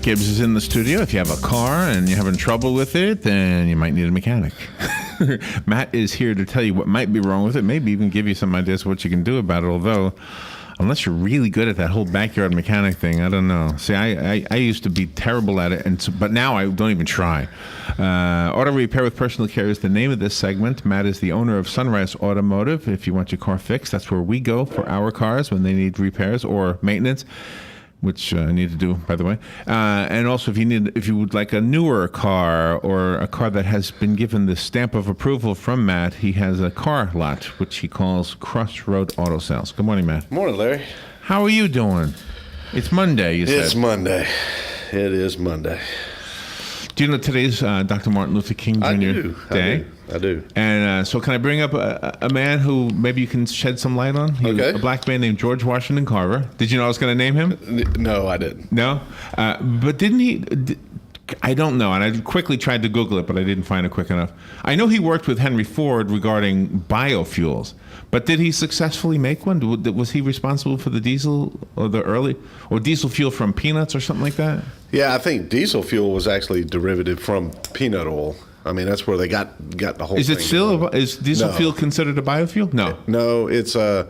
Gibbs is in the studio. If you have a car and you're having trouble with it, then you might need a mechanic. Matt is here to tell you what might be wrong with it, maybe even give you some ideas of what you can do about it, although unless you're really good at that whole backyard mechanic thing, I don't know. See, I used to be terrible at it, but now I don't even try. Auto Repair with Personal Care is the name of this segment. Matt is the owner of Sunrise Automotive. If you want your car fixed, that's where we go for our cars when they need repairs or maintenance, which I need to do, by the way. And also, if you would like a newer car or a car that has been given the stamp of approval from Matt, he has a car lot, which he calls Crossroad Auto Sales. Good morning, Matt. Morning, Larry. How are you doing? It's Monday, you said. It's Monday. It is Monday. Do you know today's Dr. Martin Luther King Jr. Day? I do. And so can I bring up a man who maybe you can shed some light on? He was a black man named George Washington Carver. Did you know I was going to name him? No, I didn't. No? But didn't he... I don't know, and I quickly tried to Google it, but I didn't find it quick enough. I know he worked with Henry Ford regarding biofuels, but did he successfully make one? Was he responsible for the diesel or diesel fuel from peanuts or something like that? Yeah, I think diesel fuel was actually derivative from peanut oil. I mean, that's where they got the whole thing. Is it still, is diesel fuel considered a biofuel? No. No, it's the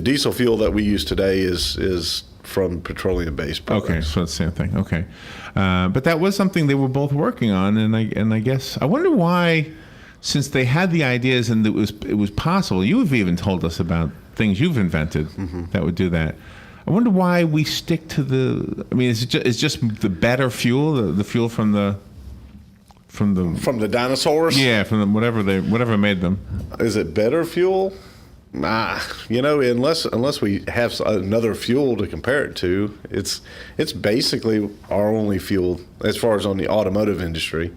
diesel fuel that we use today is from petroleum-based products. Okay, so it's the same thing. Okay. But that was something they were both working on, and I guess I wonder why, since they had the ideas and it was possible. You've even told us about things you've invented that would do that. I wonder why we stick to the. I mean, it's just the better fuel, the fuel from the dinosaurs. Yeah, from whatever made them. Is it better fuel? Nah, unless we have another fuel to compare it to, it's basically our only fuel as far as on the automotive industry.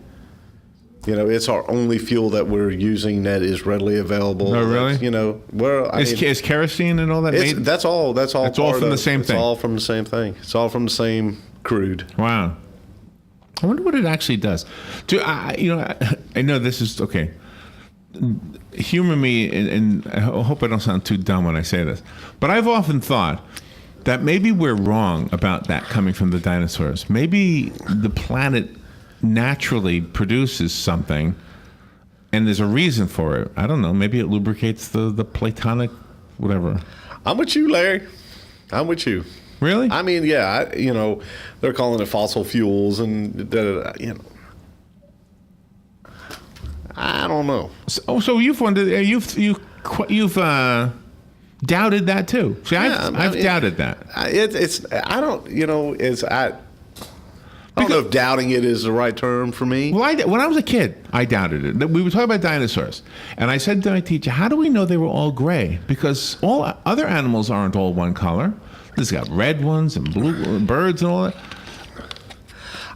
It's our only fuel that we're using that is readily available. Oh, really? Is kerosene and all that made? That's all from the same thing. It's all from the same thing. It's all from the same crude. Wow. I wonder what it actually does. I know this is okay. Humor me, and I hope I don't sound too dumb when I say this, but I've often thought that maybe we're wrong about that coming from the dinosaurs. Maybe the planet naturally produces something, and there's a reason for it. I don't know. Maybe it lubricates the platonic, whatever. I'm with you, Larry. I'm with you. Really? I mean, yeah. They're calling it fossil fuels, and I don't know. So you've wondered, you've doubted that too. See, I've doubted that. I don't know if doubting it is the right term for me. Well, when I was a kid, I doubted it. We were talking about dinosaurs, and I said to my teacher, "How do we know they were all gray? Because all other animals aren't all one color. There's got red ones and blue birds and all that."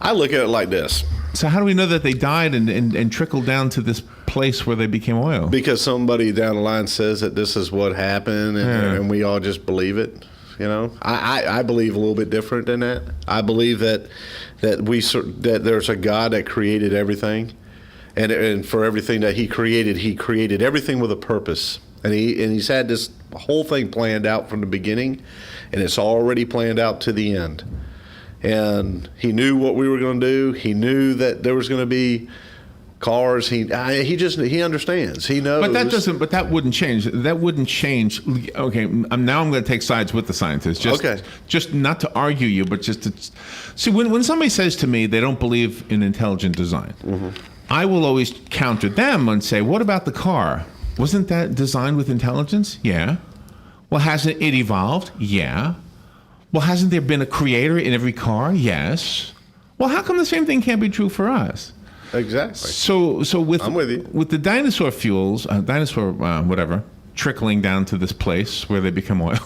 I look at it like this. So how do we know that they died and trickled down to this place where they became oil? Because somebody down the line says that this is what happened, and we all just believe it. I believe a little bit different than that. I believe that there's a God that created everything, and for everything that He created everything with a purpose, and He's had this whole thing planned out from the beginning, and it's already planned out to the end. And He knew what we were going to do. He knew that there was going to be cars. He understands. He knows. But that wouldn't change. That wouldn't change. Okay, now I'm going to take sides with the scientists. Just not to argue you, but just to see when somebody says to me they don't believe in intelligent design, I will always counter them and say, "What about the car? Wasn't that designed with intelligence? Yeah. Well, hasn't it evolved? Yeah. Well, hasn't there been a creator in every car? Yes. Well, how come the same thing can't be true for us?" Exactly. So I'm with you. With the dinosaur fuels, whatever, trickling down to this place where they become oil.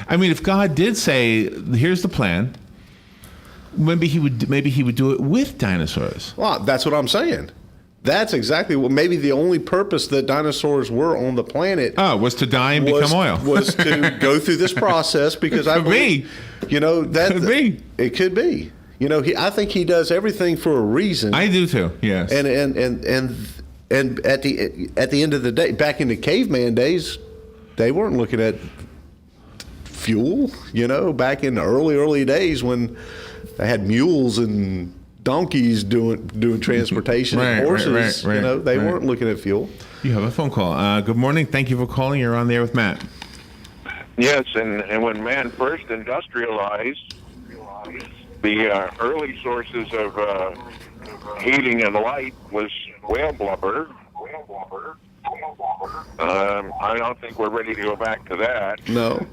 I mean, if God did say, "Here's the plan," maybe he would do it with dinosaurs. Well, that's what I'm saying. That's exactly what. Maybe the only purpose that dinosaurs were on the planet was to die and become oil. Was to go through this process because Could be. It could be. I think He does everything for a reason. I do too. Yes. And at the end of the day, back in the caveman days, they weren't looking at fuel. Back in the early days when they had mules and donkeys doing transportation, and horses. They weren't looking at fuel. You have a phone call. Good morning. Thank you for calling. You're on the air with Matt. Yes, and when man first industrialized, the early sources of heating and light was whale blubber. I don't think we're ready to go back to that. No.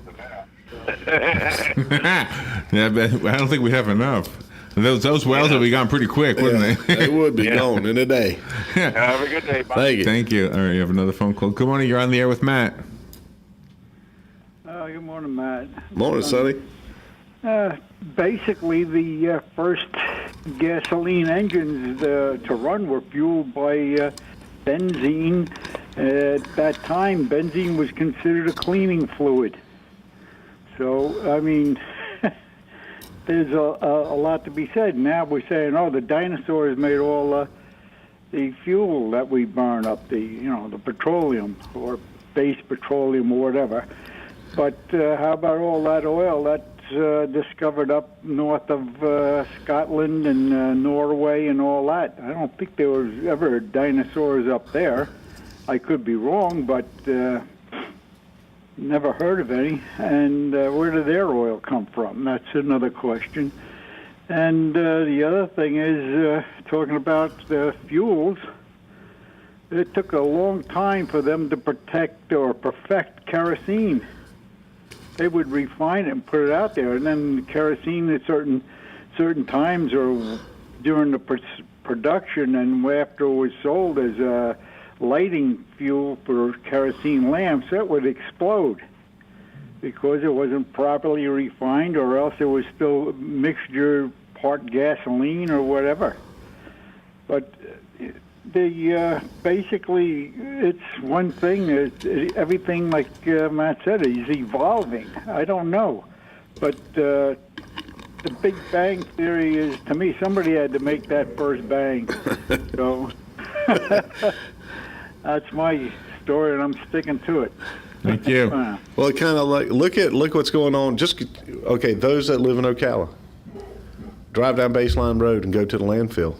Yeah, but I don't think we have enough. Those whales would be gone pretty quick, wouldn't they? They would be gone in a day. Have a good day. Bye. Thank you. Thank you. All right, you have another phone call. Good morning. You're on the air with Matt. Good morning, Matt. Morning, Sonny. Basically, the first gasoline engines to run were fueled by benzene. At that time, benzene was considered a cleaning fluid. So, I mean, there's a lot to be said. Now we're saying, the dinosaurs made all the fuel that we burn up, the petroleum or base petroleum or whatever. But how about all that oil that's discovered up north of Scotland and Norway and all that? I don't think there was ever dinosaurs up there. I could be wrong, but never heard of any. And where did their oil come from? That's another question. And the other thing is, talking about the fuels, it took a long time for them to protect or perfect kerosene. They would refine it and put it out there, and then kerosene at certain times or during the production and after it was sold as a lighting fuel for kerosene lamps, that would explode because it wasn't properly refined, or else it was still mixture part gasoline or whatever. But basically, it's one thing. Everything, like Matt said, is evolving. I don't know, but the Big Bang Theory is, to me, somebody had to make that first bang. So that's my story, and I'm sticking to it. Thank you. Well, it kind of look what's going on. Those that live in Ocala, drive down Baseline Road and go to the landfill.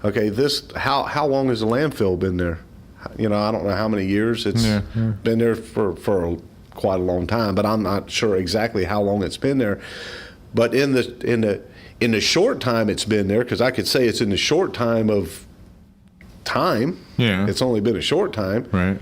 Okay, how long has the landfill been there? I don't know how many years it's been there for quite a long time, but I'm not sure exactly how long it's been there. But in the short time it's been there, because I could say it's in the short time of time. Yeah, it's only been a short time. Right.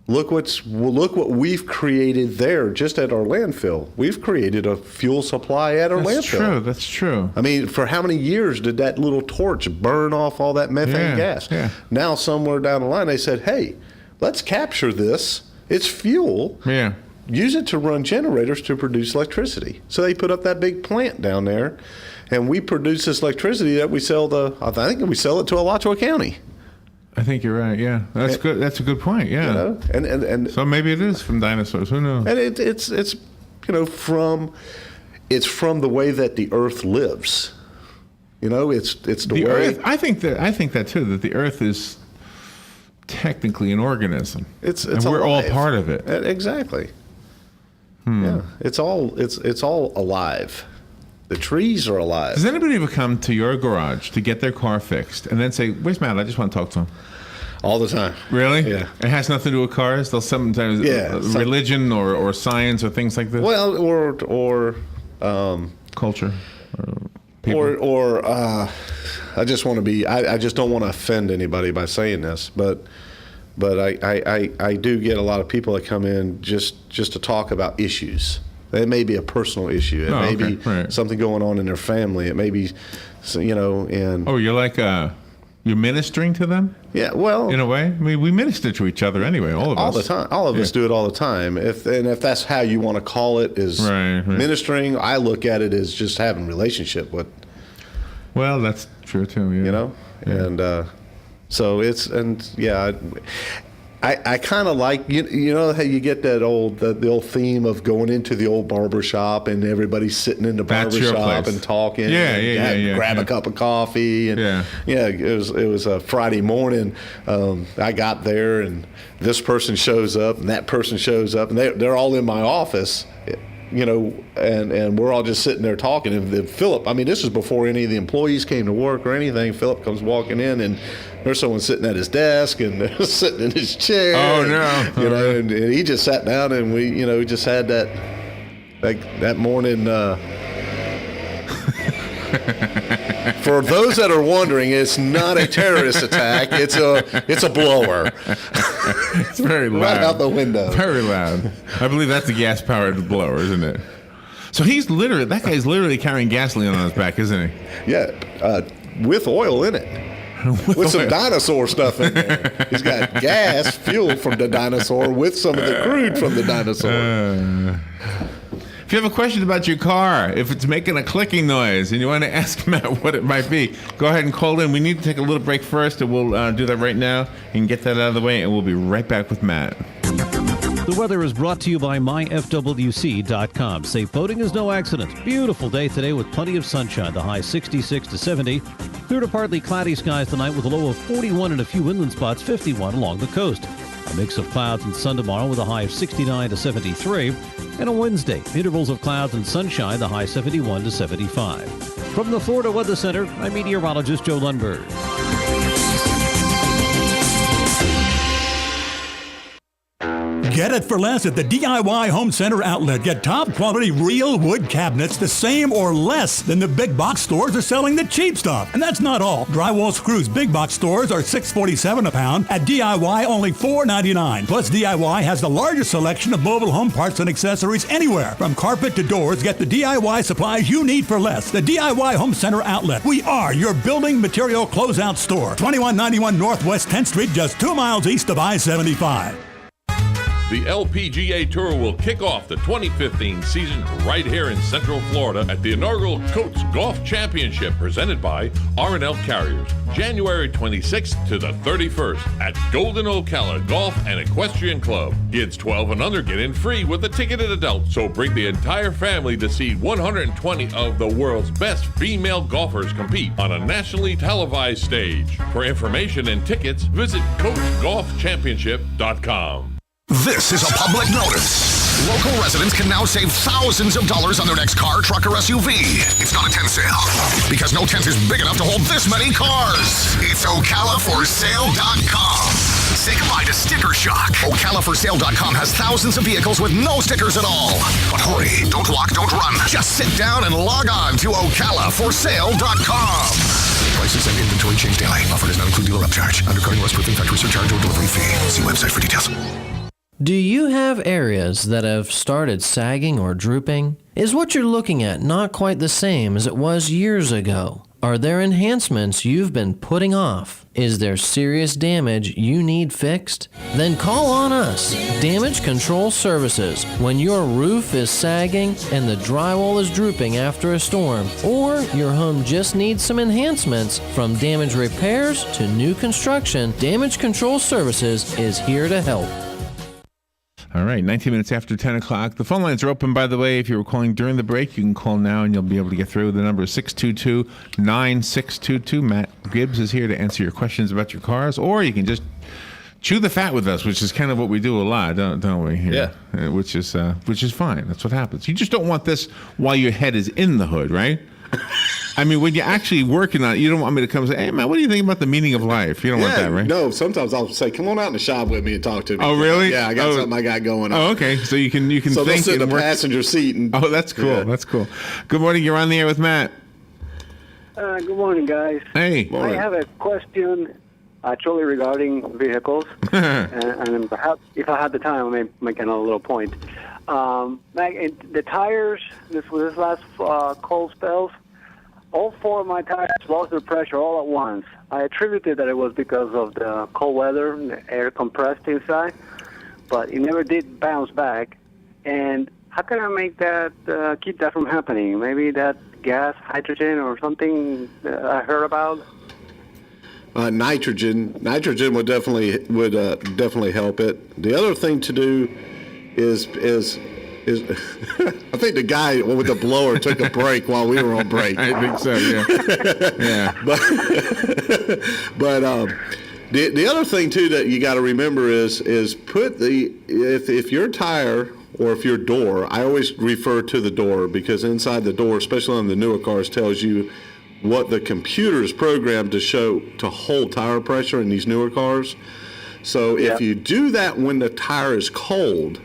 Look what we've created there just at our landfill. We've created a fuel supply at our landfill. That's true. I mean, for how many years did that little torch burn off all that methane gas? Yeah. Now, somewhere down the line, they said, hey, let's capture this. It's fuel. Yeah. Use it to run generators to produce electricity. So they put up that big plant down there, and we produce this electricity that we sell I think we sell it to Alachua County. I think you're right. Yeah, that's good. That's a good point. Yeah, and so maybe it is from dinosaurs. Who knows? And it's from the way that the Earth lives. It's the way. Earth, I think that too. That the Earth is technically an organism. And we're all part of it. Exactly. Yeah, it's all alive. The trees are alive. Does anybody ever come to your garage to get their car fixed and then say, "Where's Matt? I just want to talk to him"? All the time. Really? Yeah. It has nothing to do with cars. They'll sometimes religion or science or things like this. Well, or culture, or I just want to be. I just don't want to offend anybody by saying this, but I do get a lot of people that come in just to talk about issues. It may be a personal issue. It may be something going on in their family. It may be, and you're like you're ministering to them. Yeah, well, in a way, I mean, we minister to each other anyway. All of us, all the time. All of us do it all the time. If that's how you want to call it, is ministering. I look at it as just having a relationship with. Well, that's true too. Yeah. And so it's I kind of like you know how you get that the old theme of going into the old barber shop and everybody's sitting in the barber shop and talking. Grab a cup of coffee and it was a Friday morning. I got there and this person shows up and that person shows up and they're all in my office. and we're all just sitting there talking. And then Philip, I mean, this is before any of the employees came to work or anything. Philip comes walking in, and there's someone sitting at his desk and sitting in his chair. Oh, no. And he just sat down, and we just had that morning. For those that are wondering, it's not a terrorist attack. It's a blower. It's very loud. Right out the window. Very loud. I believe that's a gas-powered blower, isn't it? So that guy's literally carrying gasoline on his back, isn't he? Yeah, with oil in it. with some dinosaur stuff in there. He's got gas, fuel from the dinosaur with some of the crude from the dinosaur. If you have a question about your car, if it's making a clicking noise and you want to ask Matt what it might be, go ahead and call in. We need to take a little break first, and we'll do that right now and get that out of the way, and we'll be right back with Matt. The weather is brought to you by myfwc.com. Safe boating is no accident. Beautiful day today with plenty of sunshine. The high 66 to 70. Clear to partly cloudy skies tonight with a low of 41 and a few inland spots, 51 along the coast. A mix of clouds and sun tomorrow with a high of 69 to 73. And on Wednesday, intervals of clouds and sunshine, the high 71 to 75. From the Florida Weather Center, I'm meteorologist Joe Lundberg. Get it for less at the DIY Home Center outlet. Get top quality real wood cabinets the same or less than the big box stores are selling the cheap stuff. And that's not all. Drywall screws big box stores are $6.47 a pound. At DIY, only $4.99. Plus, DIY has the largest selection of mobile home parts and accessories anywhere. From carpet to doors, get the DIY supplies you need for less. The DIY Home Center outlet. We are your building material closeout store. 2191 Northwest 10th Street, just 2 miles east of I-75. The LPGA Tour will kick off the 2015 season right here in Central Florida at the inaugural Coates Golf Championship presented by R&L Carriers, January 26th to the 31st at Golden Ocala Golf and Equestrian Club. Kids 12 and under get in free with a ticketed adult, so bring the entire family to see 120 of the world's best female golfers compete on a nationally televised stage. For information and tickets, visit CoachGolfChampionship.com. This is a public notice. Local residents can now save thousands of dollars on their next car, truck, or SUV. It's not a tent sale, because no tent is big enough to hold this many cars. It's OcalaForSale.com. Say goodbye to sticker shock. OcalaForSale.com has thousands of vehicles with no stickers at all. But hurry, don't walk, don't run. Just sit down and log on to OcalaForSale.com. Prices and inventory change daily. Offer does not include dealer upcharge. Undercutting, less proofing, factory surcharge, or delivery fee. See website for details. Do you have areas that have started sagging or drooping? Is what you're looking at not quite the same as it was years ago? Are there enhancements you've been putting off? Is there serious damage you need fixed? Then call on us, Damage Control Services. When your roof is sagging and the drywall is drooping after a storm, or your home just needs some enhancements, from damage repairs to new construction, Damage Control Services is here to help. All right, 19 minutes after 10 o'clock. The phone lines are open, by the way. If you were calling during the break, you can call now and you'll be able to get through. The number is 622-9622. Matt Gibbs is here to answer your questions about your cars, or you can just chew the fat with us, which is kind of what we do a lot, don't we? Here? Yeah. Which is fine. That's what happens. You just don't want this while your head is in the hood, right? I mean, when you're actually working on it, you don't want me to come and say, hey, man, what do you think about the meaning of life? You don't want that, right? No, sometimes I'll say, come on out in the shop with me and talk to me. Oh, really? Yeah, I got something I got going on. Oh, okay. So you can so think sit in the work. passenger seat. And, oh, that's cool. Yeah. That's cool. Good morning. You're on the air with Matt. Good morning, guys. Hey. Morning. I have a question actually regarding vehicles. and perhaps if I had the time, I may make a little point. The tires, this last cold spells, all 4 of my tires lost their pressure all at once. I attributed that it was because of the cold weather and the air compressed inside, but it never did bounce back. And how can I make that, keep that from happening? Maybe that gas, hydrogen, or something I heard about? Nitrogen would definitely help it. The other thing to do is I think the guy with the blower took a break while we were on break. I think so, yeah. Yeah. But the other thing too that you got to remember is put if your tire or if your door, I always refer to the door because inside the door, especially on the newer cars, tells you what the computer is programmed to show to hold tire pressure in these newer cars. So if you do that when the tire is cold,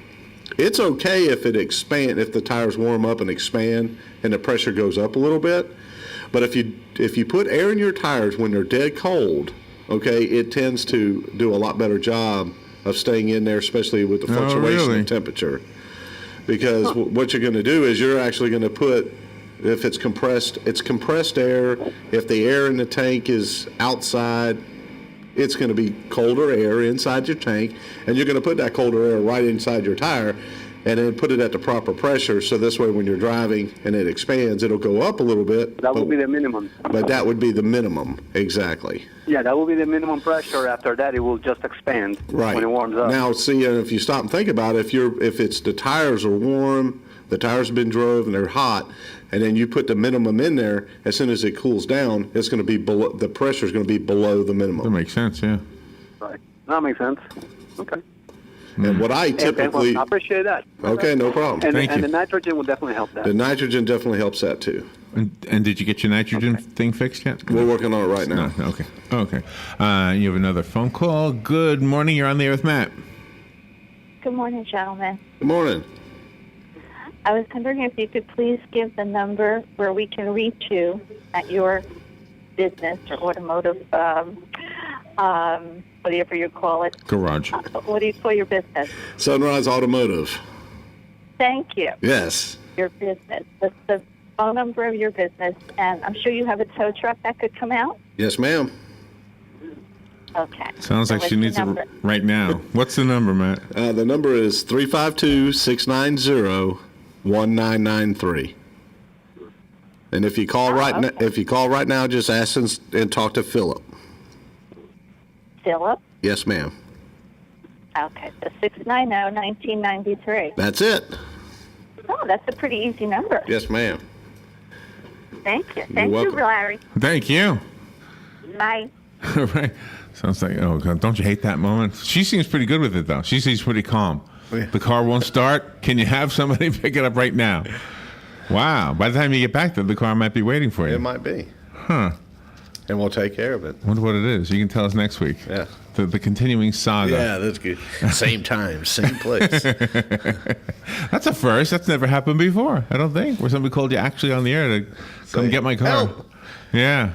it's okay if it if the tires warm up and expand and the pressure goes up a little bit. But if you put air in your tires when they're dead cold, okay, it tends to do a lot better job of staying in there, especially with the fluctuation of temperature. Because what you're going to do is you're actually going to put, if it's compressed air. If the air in the tank is outside, it's going to be colder air inside your tank, and you're going to put that colder air right inside your tire and then put it at the proper pressure, so this way when you're driving and it expands, it'll go up a little bit. That would be the minimum. But that would be the minimum, exactly. Yeah, that will be the minimum pressure. After that, it will just expand when it warms up. Now, see, if you stop and think about it, if it's the tires are warm, the tires have been drove and they're hot, and then you put the minimum in there, as soon as it cools down, it's going to be below, the pressure is going to be below the minimum. That makes sense, yeah. Right. That makes sense. Okay. And what I typically... I appreciate that. Okay, no problem. And, Thank you. And the nitrogen will definitely help that. The nitrogen definitely helps that, too. And did you get your nitrogen thing fixed yet? We're working on it right now. No, okay. Okay. You have another phone call. Good morning. You're on the air with Matt. Good morning, gentlemen. Good morning. I was wondering if you could please give the number where we can reach you at your business or automotive, whatever you call it. Garage. What do you call your business? Sunrise Automotive. Thank you. Yes. Your business. That's the phone number of your business. And I'm sure you have a tow truck that could come out? Yes, ma'am. Okay. Sounds like she needs it right now. What's the number, Matt? The number is 352-690-1993. And if you call right now, just ask and talk to Philip. Philip? Yes, ma'am. Okay, so 690-1993. That's it. Oh, that's a pretty easy number. Yes, ma'am. Thank you. You're Thank you, welcome. Larry. Thank you. Bye. Right. Sounds like, oh, God, don't you hate that moment? She seems pretty good with it, though. She seems pretty calm. Yeah. The car won't start. Can you have somebody pick it up right now? Wow. By the time you get back there, the car might be waiting for you. It might be. Huh. And we'll take care of it. Wonder what it is. You can tell us next week. Yeah. The continuing saga. Yeah, that's good. Same time, same place. That's a first. That's never happened before, I don't think, where somebody called you actually on the air to come get my car. Help. Yeah.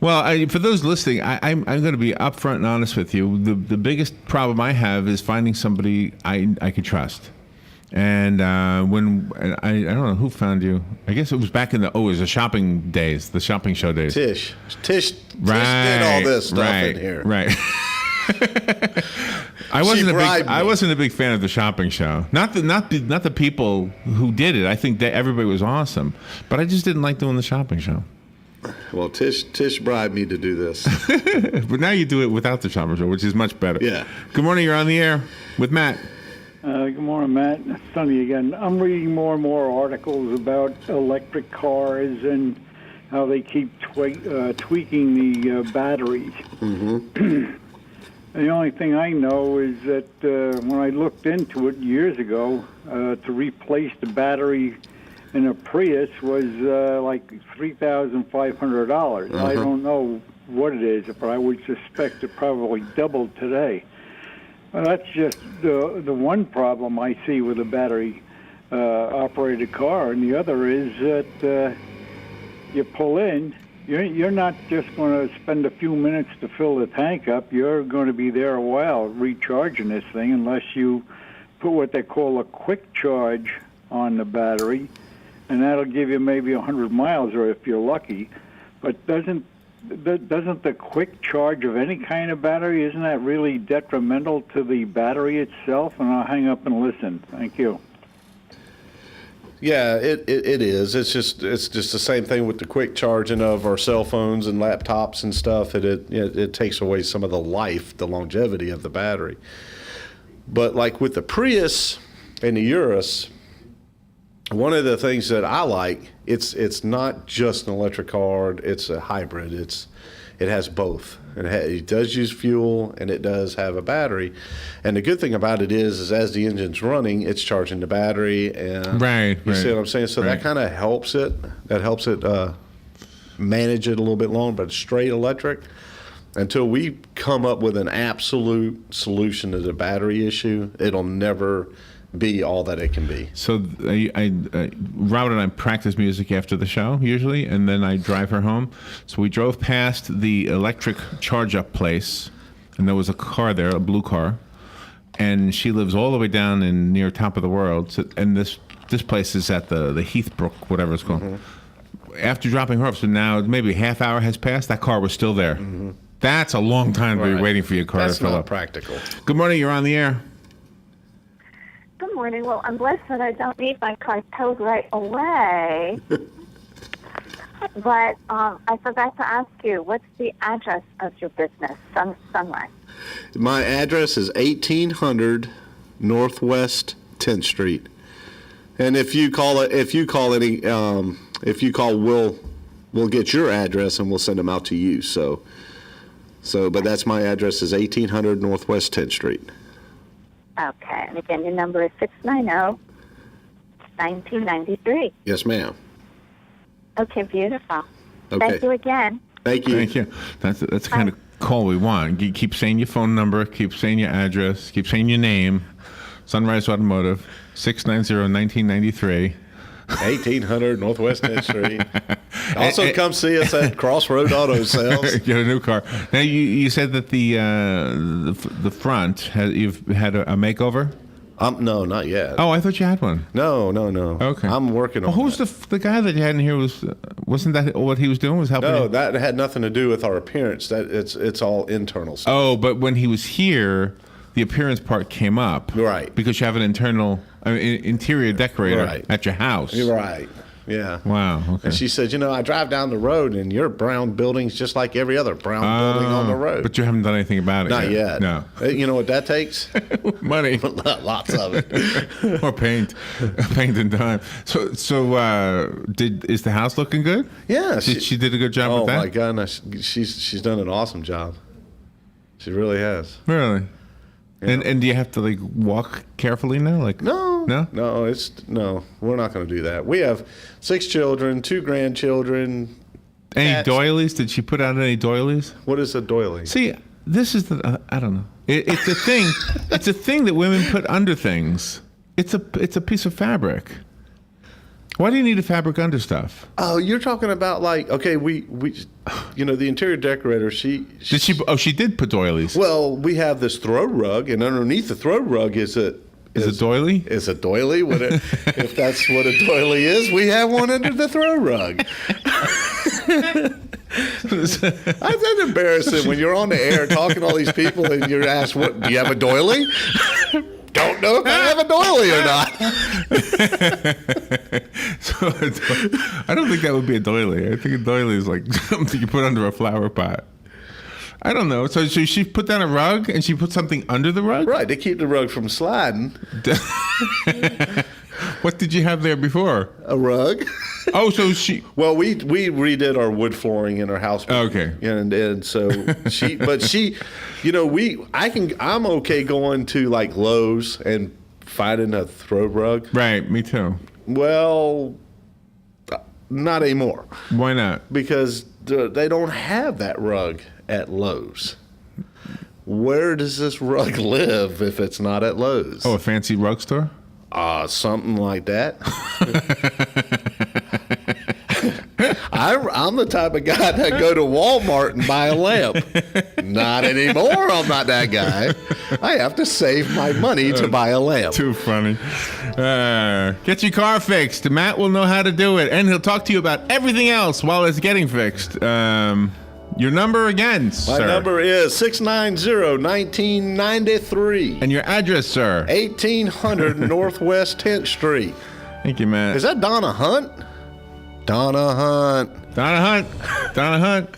Well, for those listening, I'm going to be upfront and honest with you. The biggest problem I have is finding somebody I could trust. And when I don't know who found you. I guess it was back in it was the shopping days, the shopping show days. Tish did Right, all this stuff right, in here. Right. I wasn't a big fan of the shopping show. Not the people who did it. I think that everybody was awesome, but I just didn't like doing the shopping show. Well, Tish bribed me to do this. But now you do it without the shopping show, which is much better. Yeah. Good morning. You're on the air with Matt. Good morning, Matt. Sunny again. I'm reading more and more articles about electric cars and how they keep tweaking the batteries. Mm-hmm. The only thing I know is that when I looked into it years ago, to replace the battery in a Prius was like $3,500. I don't know what it is, but I would suspect it probably doubled today. Well, that's just the one problem I see with a battery operated car, and the other is that you pull in. You're not just going to spend a few minutes to fill the tank up. You're going to be there a while recharging this thing, unless you put what they call a quick charge on the battery, and that'll give you maybe 100 miles, or if you're lucky. But doesn't the quick charge of any kind of battery, isn't that really detrimental to the battery itself? And I'll hang up and listen. Thank you. Yeah, it is. It's just the same thing with the quick charging of our cell phones and laptops and stuff. It takes away some of the life, the longevity of the battery. But like with the Prius and the Urus, one of the things that I like, it's not just an electric car, it's a hybrid. it has both. It does use fuel, and it does have a battery. And the good thing about it is as the engine's running, it's charging the battery. And you see what I'm saying? So that kind of helps it. That helps it manage it a little bit longer. But straight electric, until we come up with an absolute solution to the battery issue, it'll never be all that it can be. So Robert and I practice music after the show usually, and then I drive her home. So we drove past the electric charge-up place, and there was a car there, a blue car, and she lives all the way down in near top of the world. So, and this place is at the Heathbrook, whatever it's called. After dropping her off, so now maybe a half hour has passed, that car was still there. That's a long time to be waiting for your car to fill up. That's not practical. Good morning, you're on the air. Good morning. Well, I'm blessed that I don't need my car towed right away. But I forgot to ask you, what's the address of your business, Sunrise? My address is 1800 Northwest 10th Street. And if you call, we'll get your address and we'll send them out to you. So, but that's my address is 1800 Northwest 10th Street. Okay, and again, your number is 690-1993. Yes, ma'am. Okay, beautiful. Okay. Thank you again. Thank you. Thank you. That's the kind of call we want. You keep saying your phone number, keep saying your address, keep saying your name. Sunrise Automotive, 690-1993. 1800 Northwest 10th Street. Also, come see us at Crossroad Auto Sales. Get a new car. Now, you said that the front, you've had a makeover? No, not yet. Oh, I thought you had one. No. Okay. I'm working on who's the guy that you had in here? Wasn't that what he was doing? Was helping? No, you? that had nothing to do with our appearance. That it's all internal stuff. Oh, but when he was here, the appearance part came up. Right. Because you have an interior decorator at your house. You're right. Yeah. Wow. Okay. And she said, I drive down the road and your brown building's just like every other brown building on the road. But you haven't done anything about it Not yet. No. You know what that takes? Money. Lots of it. Or paint. Paint and time. So is the house looking good? Yeah. She did a good job with that? Oh, my goodness. She's done an awesome job. She really has. Really? Yeah. And do you have to walk carefully now? No, we're not going to do that. We have 6 children, 2 grandchildren. Any cats. doilies? Did she put out any doilies? What is a doily? See, this is I don't know. It's a thing. It's a thing that women put under things. It's a piece of fabric. Why do you need a fabric under stuff? Oh, you're talking about we the interior decorator. She did put doilies. Well, we have this throw rug, and underneath the throw rug is a doily. Is a doily? If that's what a doily is, we have one under the throw rug. That's embarrassing when you're on the air talking to all these people and you're asked, "What? Do you have a doily?" Don't know if I have a doily or not. So I don't think that would be a doily. I think a doily is like something you put under a flower pot. I don't know. So she put down a rug and she put something under the rug? Right, to keep the rug from sliding. What did you have there before? A rug. Oh, so she... Well, we redid our wood flooring in our house. Okay. And so I'm okay going to Lowe's and finding a throw rug. Right, me too. Well, not anymore. Why not? Because they don't have that rug at Lowe's. Where does this rug live if it's not at Lowe's? Oh, a fancy rug store? Something like that. I'm the type of guy that go to Walmart and buy a lamp. Not anymore. I'm not that guy. I have to save my money to buy a lamp. Too funny. Get your car fixed. Matt will know how to do it, and he'll talk to you about everything else while it's getting fixed. Your number again, sir. My number is 690-1993. And your address, sir? 1800 Northwest 10th Street. Thank you, Matt. Is that Donna Hunt? Donna Hunt. Donna Hunt. Donna Hunt.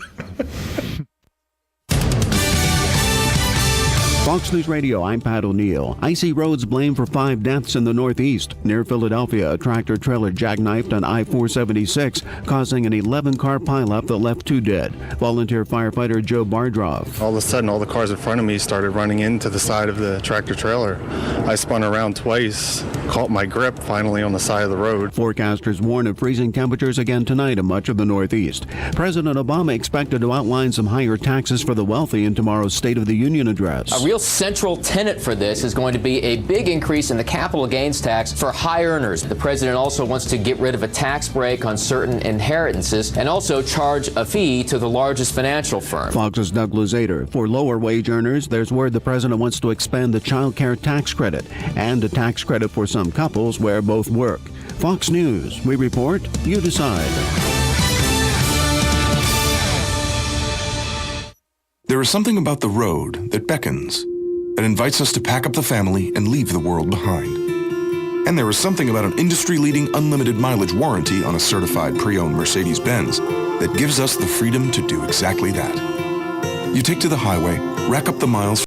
Fox News Radio, I'm Pat O'Neill. Icy roads blamed for 5 deaths in the Northeast. Near Philadelphia, a tractor-trailer jackknifed on I-476, causing an 11-car pileup that left 2 dead. Volunteer firefighter Joe Bardroff. All of a sudden, all the cars in front of me started running into the side of the tractor-trailer. I spun around twice, caught my grip finally on the side of the road. Forecasters warn of freezing temperatures again tonight in much of the Northeast. President Obama expected to outline some higher taxes for the wealthy in tomorrow's State of the Union address. A real central tenet for this is going to be a big increase in the capital gains tax for high earners. The president also wants to get rid of a tax break on certain inheritances and also charge a fee to the largest financial firm. Fox's Doug Luzader. For lower wage earners, there's word the president wants to expand the child care tax credit and a tax credit for some couples where both work. Fox News. We report, you decide. There is something about the road that beckons, that invites us to pack up the family and leave the world behind. And there is something about an industry-leading unlimited mileage warranty on a certified pre-owned Mercedes-Benz that gives us the freedom to do exactly that. You take to the highway, rack up the miles